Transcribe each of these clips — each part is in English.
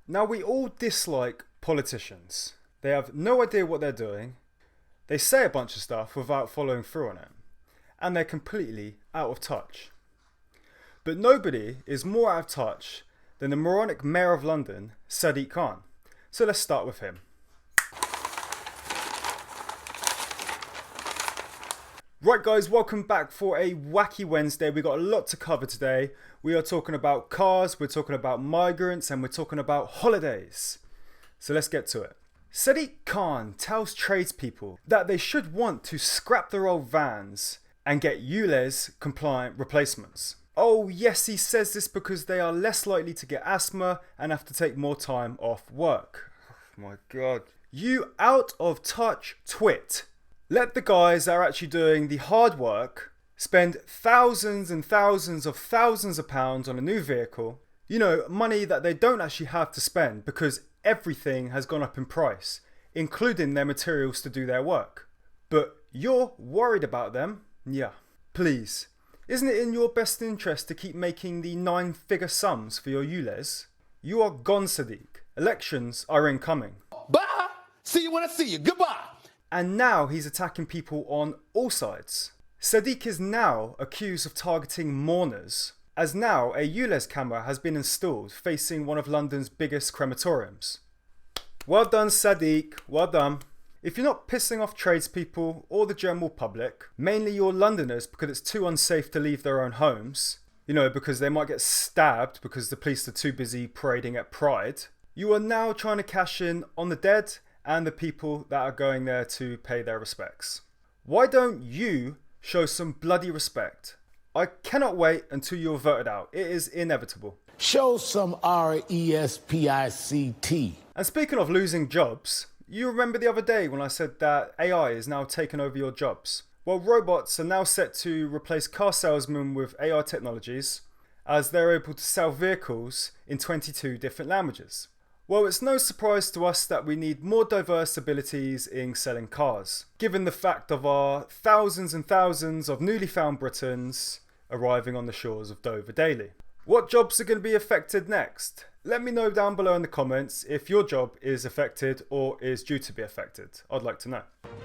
Now, we all dislike politicians. They have no idea what they're doing. They say a bunch of stuff without following through on it. And they're completely out of touch. But nobody is more out of touch than the moronic Mayor of London, Sadiq Khan. So let's start with him. Right guys, welcome back for a wacky Wednesday. We got a lot to cover today. We are talking about cars, we're talking about migrants, and we're talking about holidays. So let's get to it. Sadiq Khan tells tradespeople that they should want to scrap their old vans and get ULEZ-compliant replacements. Oh yes, he says this because they are less likely to get asthma and have to take more time off work. Oh my god. You out of touch twit. Let the guys that are actually doing the hard work spend thousands and thousands of pounds on a new vehicle. You know, money that they don't actually have to spend because everything has gone up in price, including their materials to do their work. But you're worried about them? Yeah. Please. Isn't it in your best interest to keep making the 9-figure sums for your ULEZ? You are gone, Sadiq. Elections are incoming. Bye! See you when I see you. Goodbye! And now he's attacking people on all sides. Sadiq is now accused of targeting mourners, as now a ULEZ camera has been installed facing one of London's biggest crematoriums. Well done, Sadiq, well done. If you're not pissing off tradespeople or the general public, mainly your Londoners because it's too unsafe to leave their own homes, you know, because they might get stabbed because the police are too busy parading at Pride, you are now trying to cash in on the dead and the people that are going there to pay their respects. Why don't you show some bloody respect? I cannot wait until you're voted out. It is inevitable. Show some respect. And speaking of losing jobs, you remember the other day when I said that AI is now taking over your jobs? Well, robots are now set to replace car salesmen with AI technologies as they're able to sell vehicles in 22 different languages. Well, it's no surprise to us that we need more diverse abilities in selling cars, given the fact of our thousands and thousands of newly found Britons arriving on the shores of Dover daily. What jobs are going to be affected next? Let me know down below in the comments if your job is affected or is due to be affected. I'd like to know.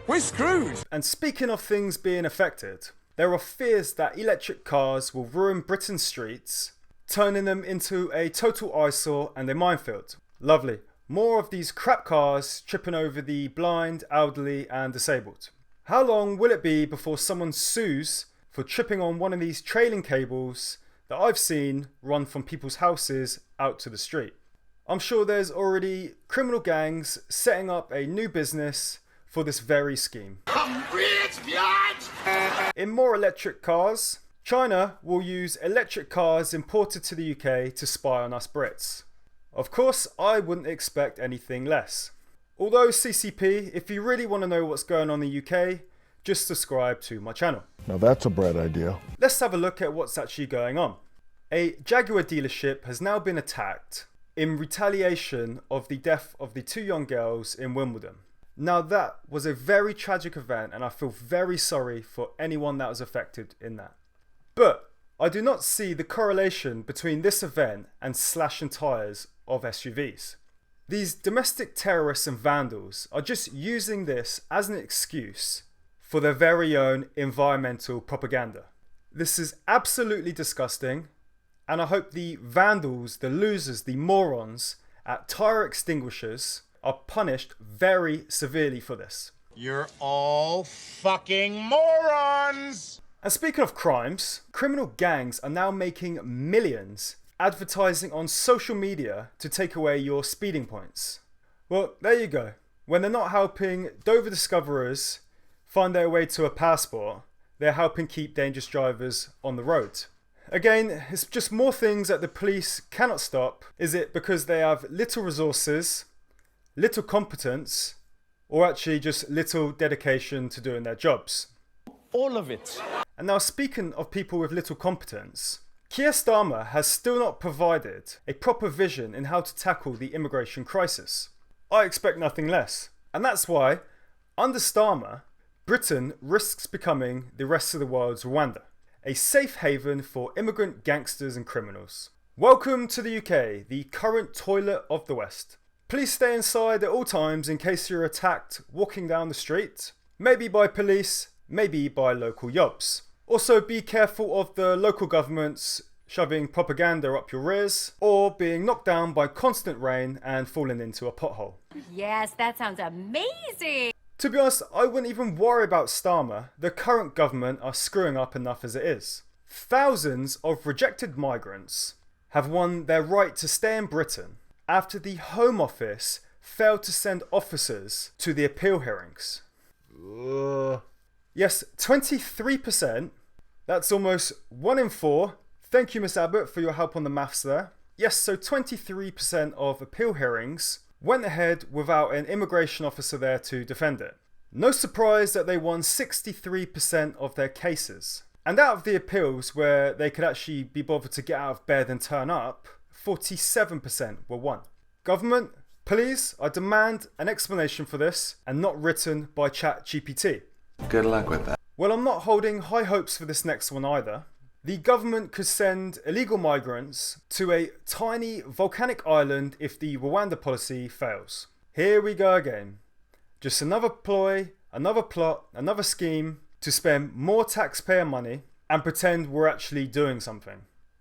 We're screwed! And speaking of things being affected, there are fears that electric cars will ruin Britain's streets, turning them into a total eyesore and a minefield. Lovely. More of these crap cars tripping over the blind, elderly and disabled. How long will it be before someone sues for tripping on one of these trailing cables that I've seen run from people's houses out to the street? I'm sure there's already criminal gangs setting up a new business for this very scheme. I'm rich, bitch! In more electric cars, China will use electric cars imported to the UK to spy on us Brits. Of course, I wouldn't expect anything less. Although CCP, if you really want to know what's going on in the UK, just subscribe to my channel. Now that's a bright idea. Let's have a look at what's actually going on. A Jaguar dealership has now been attacked in retaliation of the death of the 2 young girls in Wimbledon. Now that was a very tragic event and I feel very sorry for anyone that was affected in that. But I do not see the correlation between this event and slashing tyres of SUVs. These domestic terrorists and vandals are just using this as an excuse for their very own environmental propaganda. This is absolutely disgusting, and I hope the vandals, the losers, the morons at tyre extinguishers are punished very severely for this. You're all fucking morons! And speaking of crimes, criminal gangs are now making millions advertising on social media to take away your speeding points. Well, there you go. When they're not helping Dover discoverers find their way to a passport, they're helping keep dangerous drivers on the road. Again, it's just more things that the police cannot stop. Is it because they have little resources, little competence, or actually just little dedication to doing their jobs? All of it. And now, speaking of people with little competence, Keir Starmer has still not provided a proper vision in how to tackle the immigration crisis. I expect nothing less. And that's why, under Starmer, Britain risks becoming the rest of the world's Rwanda, a safe haven for immigrant gangsters and criminals. Welcome to the UK, the current toilet of the West. Please stay inside at all times in case you're attacked walking down the street, maybe by police, maybe by local yobs. Also be careful of the local governments shoving propaganda up your rears, or being knocked down by constant rain and falling into a pothole. Yes, that sounds amazing! To be honest, I wouldn't even worry about Starmer. The current government are screwing up enough as it is. Thousands of rejected migrants have won their right to stay in Britain after the Home Office failed to send officers to the appeal hearings. Yes, 23%. That's almost 1 in 4. Thank you, Miss Abbott, for your help on the maths there. Yes, so 23% of appeal hearings went ahead without an immigration officer there to defend it. No surprise that they won 63% of their cases. And out of the appeals where they could actually be bothered to get out of bed and turn up, 47% were won. Government, please, I demand an explanation for this and not written by ChatGPT. Good luck with that. Well, I'm not holding high hopes for this next one either. The government could send illegal migrants to a tiny volcanic island if the Rwanda policy fails. Here we go again. Just another ploy, another plot, another scheme to spend more taxpayer money and pretend we're actually doing something.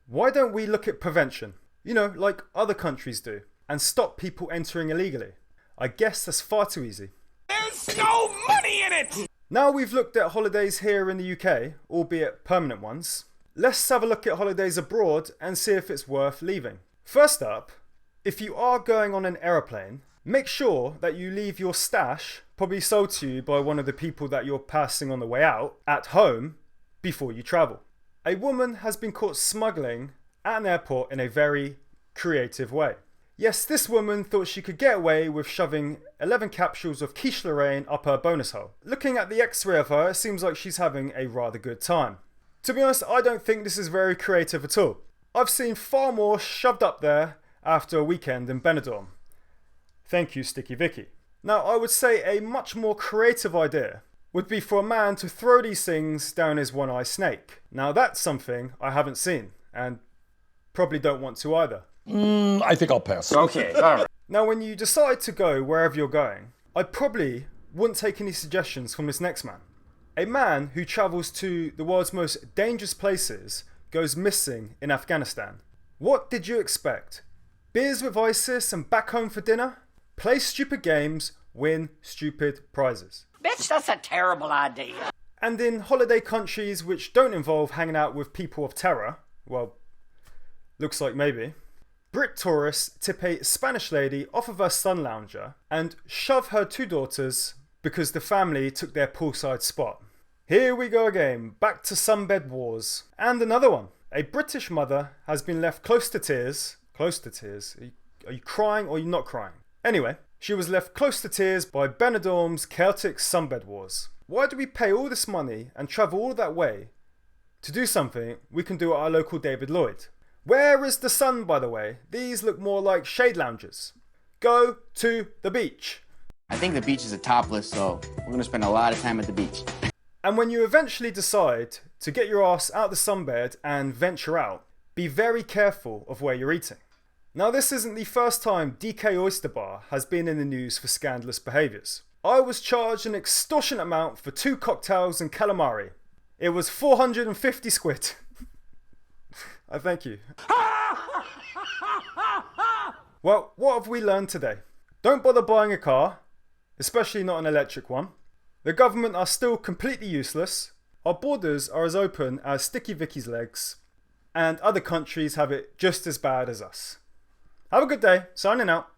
Why don't we look at prevention? You know, like other countries do, and stop people entering illegally. I guess that's far too easy. There's no money in it! Now we've looked at holidays here in the UK, albeit permanent ones, let's have a look at holidays abroad and see if it's worth leaving. First up, if you are going on an aeroplane, make sure that you leave your stash, probably sold to you by one of the people that you're passing on the way out, at home before you travel. A woman has been caught smuggling at an airport in a very creative way. Yes, this woman thought she could get away with shoving 11 capsules of quiche Lorraine up her bonus hole. Looking at the x-ray of her, it seems like she's having a rather good time. To be honest, I don't think this is very creative at all. I've seen far more shoved up there after a weekend in Benidorm. Thank you, Sticky Vicky. Now, I would say a much more creative idea would be for a man to throw these things down his one-eye snake. Now, that's something I haven't seen, and probably don't want to either. I think I'll pass. Okay, all right. Now, when you decide to go wherever you're going, I probably wouldn't take any suggestions from this next man. A man who travels to the world's most dangerous places goes missing in Afghanistan. What did you expect? Beers with ISIS and back home for dinner? Play stupid games, win stupid prizes. Bitch, that's a terrible idea. And in holiday countries which don't involve hanging out with people of terror, well, looks like maybe, Brit tourists tip a Spanish lady off of her sun lounger and shove her 2 daughters because the family took their poolside spot. Here we go again, back to Sunbed Wars. And another one. A British mother has been left close to tears. Close to tears? Are you crying or are you not crying? Anyway, she was left close to tears by Benidorm's chaotic Sunbed Wars. Why do we pay all this money and travel all that way to do something we can do at our local David Lloyd? Where is the sun, by the way? These look more like shade lounges. Go to the beach. I think the beach is a topless, so we're going to spend a lot of time at the beach. And when you eventually decide to get your ass out the sunbed and venture out, be very careful of where you're eating. Now, this isn't the first time DK Oyster Bar has been in the news for scandalous behaviours. I was charged an extortionate amount for 2 cocktails and calamari. It was 450 squid. I thank you. Well, what have we learned today? Don't bother buying a car, especially not an electric one. The government are still completely useless. Our borders are as open as Sticky Vicky's legs. And other countries have it just as bad as us. Have a good day. Signing out.